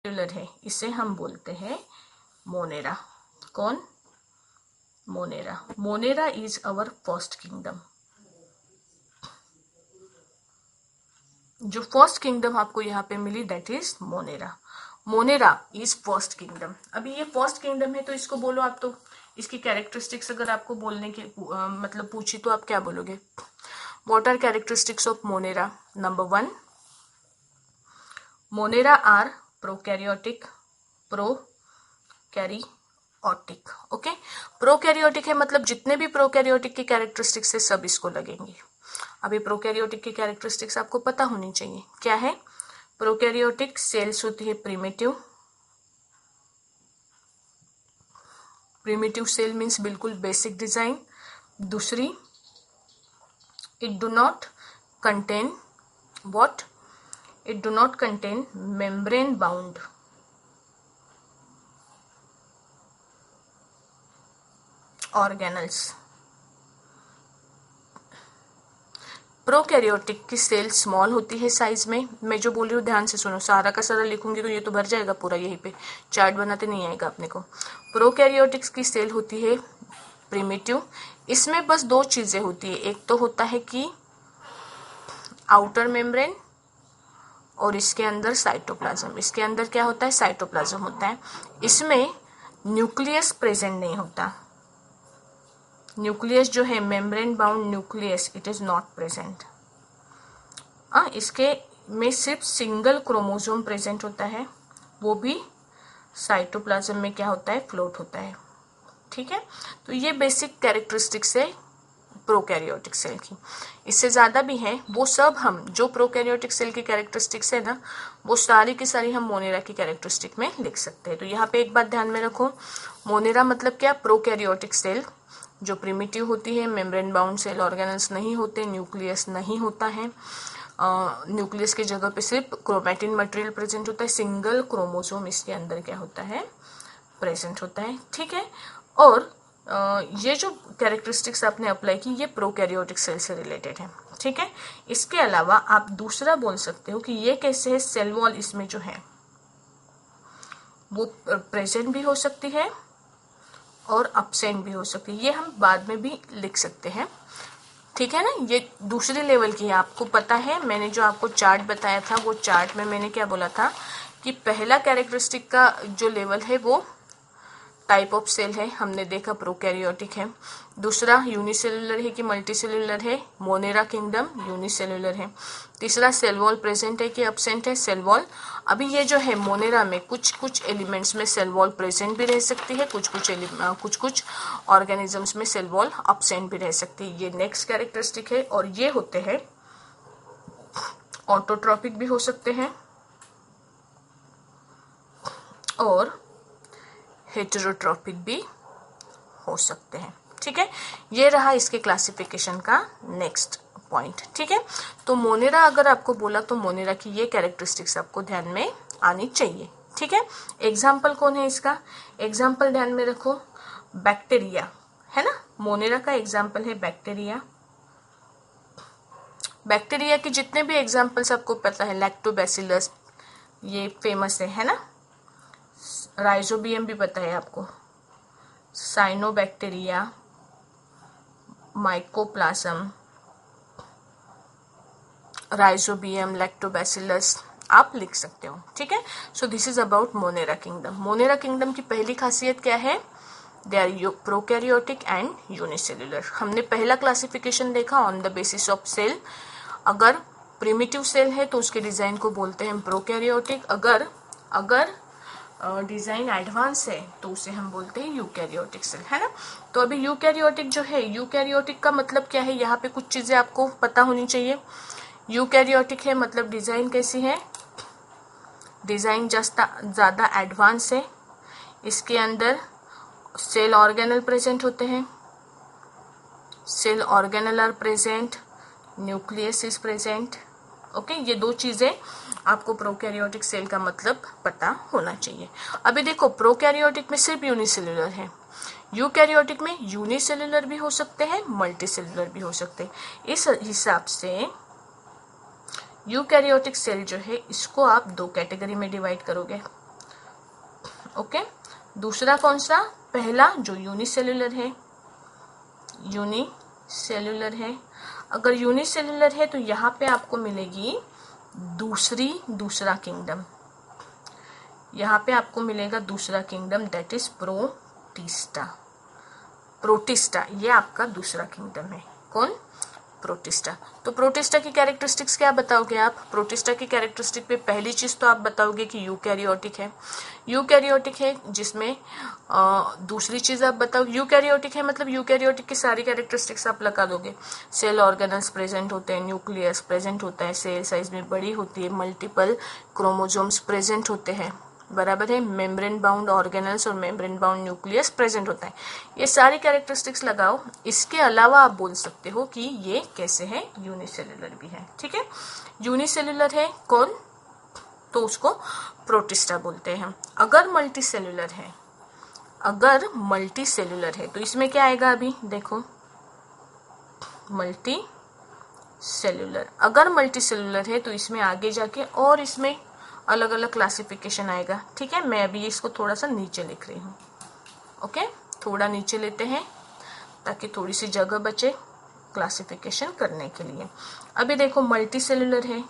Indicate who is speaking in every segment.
Speaker 1: Cellular है, इसे हम बोलते हैं मोनेरा। कौन? Monera. Monera is our first kingdom. जो फर्स्ट किंगडम आपको यहाँ पे मिली that is Monera. Monera is first kingdom. अभी ये फर्स्ट किंगडम है तो इसको बोलो आप, तो इसकी कैरेक्टरिस्टिक्स अगर आपको बोलने के मतलब पूछी तो आप क्या बोलोगे? What are characteristics of Monera? Number 1, Monera are prokaryotic. Prokaryotic, okay. Prokaryotic है मतलब जितने भी प्रोकैरियोटिक की कैरेक्टरिस्टिक्स है सब इसको लगेंगी। अभी प्रोकैरियोटिक की कैरेक्टरिस्टिक्स आपको पता होनी चाहिए। क्या है? प्रोकैरियोटिक सेल्स होती है प्रिमिटिव। प्रिमिटिव सेल मीन्स बिल्कुल बेसिक डिजाइन। दूसरी, it do not contain what? It do not contain membrane bound organelles. Prokaryotic की सेल स्मॉल होती है साइज में। मैं जो बोल रही हूँ ध्यान से सुनो, सारा का सारा लिखूंगी तो ये तो भर जाएगा पूरा, यहीं पे चार्ट बनाते नहीं आएगा अपने को। प्रोकैरियोटिक्स की सेल होती है प्रिमिटिव। इसमें बस दो चीजें होती है, एक तो होता है कि आउटर मेम्ब्रेन और इसके अंदर साइटोप्लाज्म। इसके अंदर क्या होता है? साइटोप्लाज्म होता है। इसमें न्यूक्लियस प्रेजेंट नहीं होता। न्यूक्लियस जो है membrane bound nucleus, it is not present. इसके में सिर्फ सिंगल क्रोमोसोम प्रेजेंट होता है, वो भी साइटोप्लाज्म में क्या होता है? फ्लोट होता है। ठीक है, तो ये बेसिक कैरेक्टरिस्टिक्स है प्रोकैरियोटिक सेल की। इससे ज्यादा भी है, वो सब हम जो प्रोकैरियोटिक सेल की कैरेक्टरिस्टिक्स है ना, वो सारी की सारी हम मोनेरा की कैरेक्टरिस्टिक में लिख सकते हैं। तो यहाँ पे एक बात ध्यान में रखो, मोनेरा मतलब क्या? प्रोकैरियोटिक सेल जो प्रिमिटिव होती है, मेम्ब्रेन बाउंड सेल ऑर्गेनल्स नहीं होते, न्यूक्लियस नहीं होता है, न्यूक्लियस की जगह पे सिर्फ क्रोमैटिन मटेरियल प्रेजेंट होता है, सिंगल क्रोमोसोम इसके अंदर क्या होता है? प्रेजेंट होता है। ठीक है, और ये जो कैरेक्टरिस्टिक्स आपने अप्लाई की ये प्रोकैरियोटिक सेल से रिलेटेड है। ठीक है, इसके अलावा आप दूसरा बोल सकते हो कि ये कैसे है, सेल वॉल इसमें जो है वो प्रेजेंट भी हो सकती है और अब्सेंट भी हो सकती है, ये हम बाद में भी लिख सकते हैं। ठीक है ना, ये दूसरे लेवल की है। आपको पता है मैंने जो आपको चार्ट बताया था, वो चार्ट में मैंने क्या बोला था कि पहला कैरेक्टरिस्टिक का जो लेवल है वो टाइप ऑफ सेल है, हमने देखा प्रोकैरियोटिक है। दूसरा यूनिसेलुलर है कि मल्टीसेलुलर है, मोनेरा किंगडम यूनिसेलुलर है। तीसरा सेल वॉल प्रेजेंट है कि अब्सेंट है, सेल वॉल। अभी ये जो है मोनेरा में कुछ कुछ एलिमेंट्स में सेल वॉल प्रेजेंट भी रह सकती है, कुछ कुछ ऑर्गेनिजम्स में सेल वॉल अब्सेंट भी रह सकती है। ये नेक्स्ट कैरेक्टरिस्टिक है। और ये होते हैं ऑटोट्रॉपिक भी हो सकते हैं और हेटेरोट्रॉपिक भी हो सकते हैं। ठीक है, ये रहा इसके क्लासिफिकेशन का नेक्स्ट पॉइंट। ठीक है, तो मोनेरा अगर आपको बोला तो मोनेरा की ये कैरेक्टरिस्टिक्स आपको ध्यान में आनी चाहिए। ठीक है, एग्जाम्पल कौन है इसका? एग्जाम्पल ध्यान में रखो, बैक्टीरिया है ना, मोनेरा का एग्जाम्पल है बैक्टीरिया। बैक्टीरिया के जितने भी एग्जाम्पल्स आपको पता है, लैक्टोबैसिलस ये फेमस है ना, राइजोबियम भी पता है आपको, साइनोबैक्टीरिया, माइकोप्लाज्म, राइजोबियम, लैक्टोबैसिलस आप लिख सकते हो। ठीक है, so this is about Monera kingdom. Monera kingdom की पहली खासियत क्या है? They are prokaryotic and unicellular. हमने पहला क्लासिफिकेशन देखा on the basis of cell. अगर प्रिमिटिव सेल है तो उसके डिजाइन को बोलते हैं प्रोकैरियोटिक। अगर डिजाइन एडवांस है तो उसे हम बोलते हैं यूकैरियोटिक सेल, है ना। तो अभी यूकैरियोटिक जो है, यूकैरियोटिक का मतलब क्या है, यहाँ पे कुछ चीजें आपको पता होनी चाहिए। यूकैरियोटिक है मतलब डिजाइन कैसी है? डिजाइन ज्यादा एडवांस है, इसके अंदर सेल ऑर्गेनल प्रेजेंट होते हैं, cell organelle are present, nucleus is present. Okay, ये दो चीजें आपको प्रोकैरियोटिक सेल का मतलब पता होना चाहिए। अभी देखो प्रोकैरियोटिक में सिर्फ यूनिसेलुलर है, यूकैरियोटिक में यूनिसेलुलर भी हो सकते हैं, मल्टीसेलुलर भी हो सकते हैं। इस हिसाब से यूकैरियोटिक सेल जो है इसको आप दो कैटेगरी में डिवाइड करोगे। ओके, दूसरा कौन सा, पहला जो यूनिसेल्युलर है, यूनिसेल्युलर है। अगर यूनिसेल्युलर है तो यहाँ पे आपको मिलेगी दूसरा किंगडम, यहाँ पे आपको मिलेगा दूसरा kingdom, that is protista. Protista ये आपका दूसरा किंगडम है। कौन, प्रोटिस्टा। तो प्रोटिस्टा की कैरेक्टरिस्टिक्स क्या बताओगे आप? प्रोटिस्टा की कैरेक्टरिस्टिक पे पहली चीज तो आप बताओगे कि यूकैरियोटिक है, यूकैरियोटिक है, जिसमें दूसरी चीज आप बताओ, यूकैरियोटिक है मतलब यूकैरियोटिक की सारी कैरेक्टरिस्टिक्स आप लगा दोगे। सेल ऑर्गेनल्स प्रेजेंट होते हैं, न्यूक्लियस प्रेजेंट होता है, सेल साइज में बड़ी होती है, मल्टीपल क्रोमोजोम्स प्रेजेंट होते हैं, बराबर है, मेम्ब्रेन बाउंड ऑर्गेनल्स और मेम्ब्रेन बाउंड न्यूक्लियस प्रेजेंट होता है। ये सारी कैरेक्टरिस्टिक्स लगाओ। इसके अलावा आप बोल सकते हो कि ये कैसे है, यूनिसेल्युलर भी है। ठीक है, यूनिसेल्युलर है कौन, तो उसको प्रोटिस्टा बोलते हैं। अगर मल्टीसेल्युलर है, अगर मल्टीसेल्युलर है तो इसमें क्या आएगा, अभी देखो, मल्टी सेल्युलर। अगर मल्टीसेल्युलर है तो इसमें आगे जाके और इसमें अलग अलग क्लासिफिकेशन आएगा। ठीक है, मैं अभी इसको थोड़ा सा नीचे लिख रही हूँ। ओके, थोड़ा नीचे लेते हैं ताकि थोड़ी सी जगह बचे क्लासिफिकेशन करने के लिए। अभी देखो मल्टीसेल्युलर है,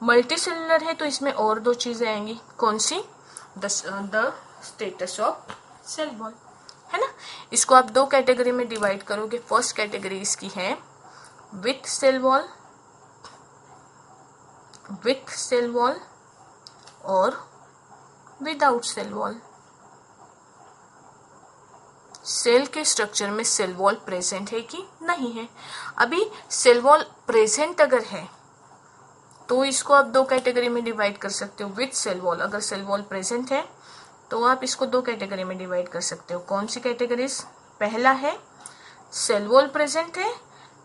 Speaker 1: मल्टीसेल्युलर है तो इसमें और दो चीजें आएंगी। कौन सी, the status of cell wall, है ना। इसको आप दो कैटेगरी में डिवाइड करोगे। फर्स्ट कैटेगरी इसकी है with cell wall, with cell wall और विदाउट सेल वॉल। सेल के स्ट्रक्चर में सेल वॉल प्रेजेंट है कि नहीं है। अभी सेल वॉल प्रेजेंट अगर है तो इसको आप दो कैटेगरी में डिवाइड कर सकते हो। विथ सेल वॉल, अगर सेल वॉल प्रेजेंट है तो आप इसको दो कैटेगरी में डिवाइड कर सकते हो। कौन सी कैटेगरीज, पहला है सेल वॉल प्रेजेंट है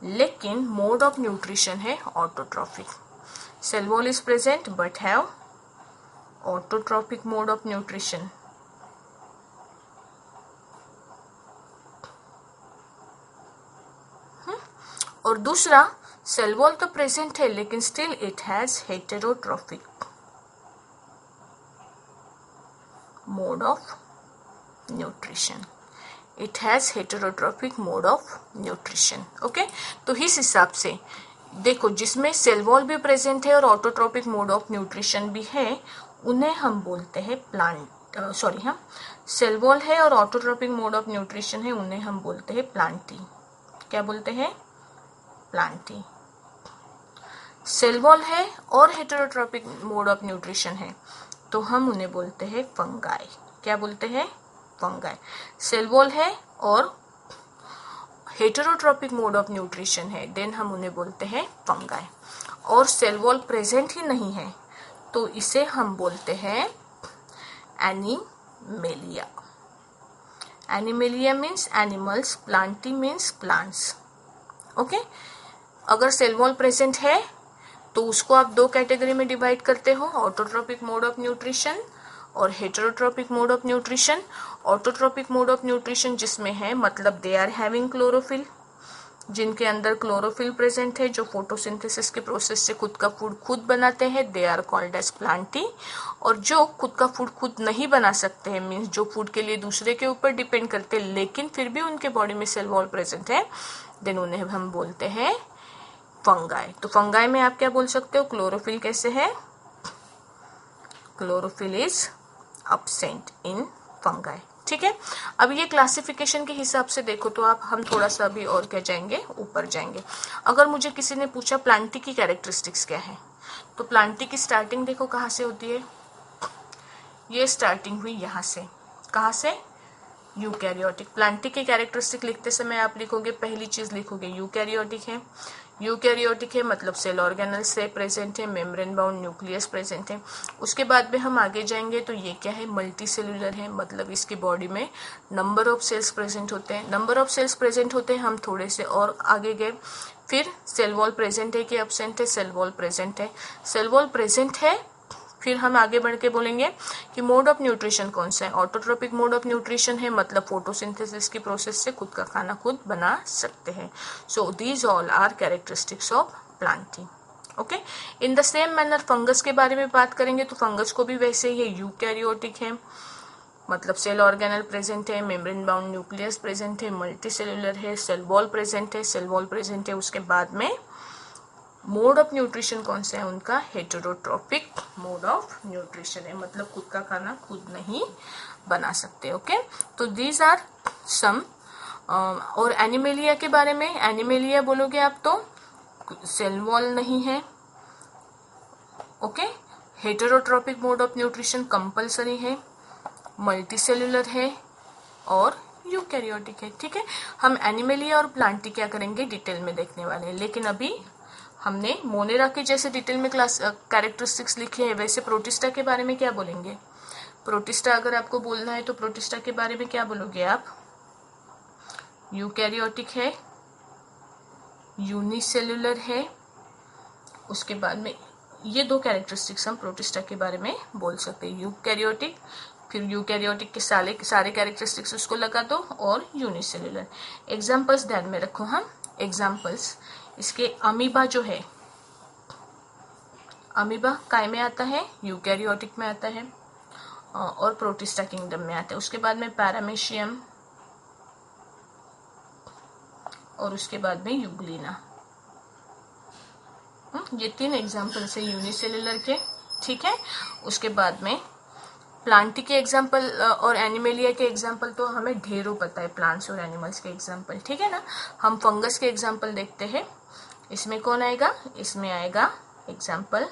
Speaker 1: लेकिन मोड ऑफ न्यूट्रिशन है autotrophic. Cell wall is present but have autotrophic mode of nutrition. और दूसरा, सेल वॉल तो प्रेजेंट है लेकिन still it has heterotrophic mode of nutrition, it has heterotrophic mode of nutrition. Okay, तो इस हिसाब से देखो, जिसमें सेल वॉल भी प्रेजेंट है और ऑटोट्रॉपिक मोड ऑफ न्यूट्रिशन भी है, उन्हें हम बोलते हैं प्लांट, सॉरी, हम सेल वॉल है और ऑटोट्रॉपिक मोड ऑफ न्यूट्रिशन है, उन्हें हम बोलते हैं प्लांटी। क्या बोलते हैं, प्लांटी। सेल वॉल है और हेटेरोट्रॉपिक मोड ऑफ न्यूट्रिशन है तो हम उन्हें बोलते हैं फंगाई। क्या बोलते हैं, फंगाई। सेल वॉल है और हेटेरोट्रॉपिक मोड ऑफ न्यूट्रिशन है, देन हम उन्हें बोलते हैं फंगाई। और सेल वॉल प्रेजेंट ही नहीं है तो इसे हम बोलते हैं animalia. Animalia means animals, Plantae means plants. Okay, अगर सेल वॉल प्रेजेंट है तो उसको आप दो कैटेगरी में डिवाइड करते हो, ऑटोट्रॉपिक मोड ऑफ न्यूट्रिशन और heterotrophic mode of nutrition. Autotrophic mode of nutrition जिसमें है मतलब दे आर हैविंग क्लोरोफिल, जिनके अंदर क्लोरोफिल प्रेजेंट है, जो फोटोसिंथेसिस के प्रोसेस से खुद का फूड खुद बनाते हैं, they are called as Plantae. और जो खुद का फूड खुद नहीं बना सकते हैं, मीन्स जो फूड के लिए दूसरे के ऊपर डिपेंड करते हैं लेकिन फिर भी उनके बॉडी में सेल वॉल प्रेजेंट है, देन उन्हें हम बोलते हैं फंगाई। तो फंगाई में आप क्या बोल सकते हो, क्लोरोफिल कैसे है, chlorophyll is absent in fungi. ठीक है, अब ये क्लासिफिकेशन के हिसाब से देखो तो आप हम थोड़ा सा अभी और क्या जाएंगे, ऊपर जाएंगे। अगर मुझे किसी ने पूछा प्लांटी की कैरेक्टरिस्टिक्स क्या है, तो प्लांटी की स्टार्टिंग देखो कहाँ से होती है, ये स्टार्टिंग हुई यहाँ से, कहाँ से, यूकैरियोटिक। प्लांटी की कैरेक्टरिस्टिक लिखते समय आप लिखोगे, पहली चीज लिखोगे यूकैरियोटिक है। यूकैरियोटिक है मतलब सेल ऑर्गेनल से प्रेजेंट है, मेम्ब्रेन बाउंड न्यूक्लियस प्रेजेंट है। उसके बाद में हम आगे जाएंगे तो ये क्या है, मल्टी सेलुलर है, मतलब इसकी बॉडी में नंबर ऑफ सेल्स प्रेजेंट होते हैं। नंबर ऑफ सेल्स प्रेजेंट होते हैं, हम थोड़े से और आगे गए, फिर सेल वॉल प्रेजेंट है कि एब्सेंट है, सेल वॉल प्रेजेंट है। सेल वॉल प्रेजेंट है, फिर हम आगे बढ़ के बोलेंगे कि मोड ऑफ न्यूट्रिशन कौन सा है, ऑटोट्रोपिक मोड ऑफ न्यूट्रिशन है, मतलब फोटोसिंथेसिस की प्रोसेस से खुद का खाना खुद बना सकते हैं। So these all are characteristics of Plantae. Okay, in the same manner fungus के बारे में बात करेंगे तो फंगस को भी वैसे ही यूकैरियोटिक है, मतलब सेल ऑर्गेनल प्रेजेंट है, मेम्ब्रेन बाउंड न्यूक्लियस प्रेजेंट है, मल्टी सेलुलर है, सेल वॉल प्रेजेंट है, सेल वॉल प्रेजेंट है। उसके बाद में मोड ऑफ न्यूट्रिशन कौन सा है उनका, हेटेरोट्रोपिक मोड ऑफ न्यूट्रिशन है, मतलब खुद का खाना खुद नहीं बना सकते। ओके, तो दीज आर सम। और एनिमेलिया के बारे में, एनिमेलिया बोलोगे आप तो सेल वॉल नहीं है। Okay, heterotrophic mode of nutrition compulsory है, मल्टी सेलुलर है और यूकैरियोटिक है। ठीक है, हम एनिमेलिया और प्लांटी क्या करेंगे डिटेल में देखने वाले हैं, लेकिन अभी हमने मोनेरा के जैसे डिटेल में क्लास कैरेक्टरिस्टिक्स लिखे हैं, वैसे प्रोटिस्टा के बारे में क्या बोलेंगे। प्रोटिस्टा अगर आपको बोलना है तो प्रोटिस्टा के बारे में क्या बोलोगे आप, यूकैरियोटिक है, यूनिसेलुलर है। उसके बाद में ये दो कैरेक्टरिस्टिक्स हम प्रोटिस्टा के बारे में बोल सकते हैं, यूकैरियोटिक, फिर यूकैरियोटिक के सारे कैरेक्टरिस्टिक्स उसको लगा दो, और यूनिसेलुलर। एग्जाम्पल्स ध्यान में रखो हम, एग्जाम्पल्स इसके अमीबा जो है, अमीबा काय में आता है, यूकैरियोटिक में आता है और प्रोटिस्टा किंगडम में आता है। उसके बाद में पैरामेशियम और उसके बाद में यूग्लिना। ये 3 एग्जाम्पल्स है यूनिसेलुलर के। ठीक है, उसके बाद में प्लांटी के एग्जाम्पल और एनिमेलिया के एग्जाम्पल तो हमें ढेरों पता है, प्लांट्स और एनिमल्स के एग्जाम्पल। ठीक है ना, हम फंगस के एग्जाम्पल देखते हैं। इसमें कौन आएगा, इसमें आएगा example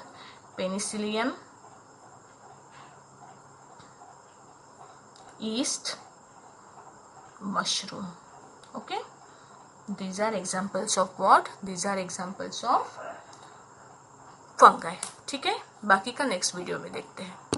Speaker 1: Penicillium, east, mushroom. Okay, these are examples of what, these are examples of fungi. ठीक है, बाकी का नेक्स्ट वीडियो में देखते हैं।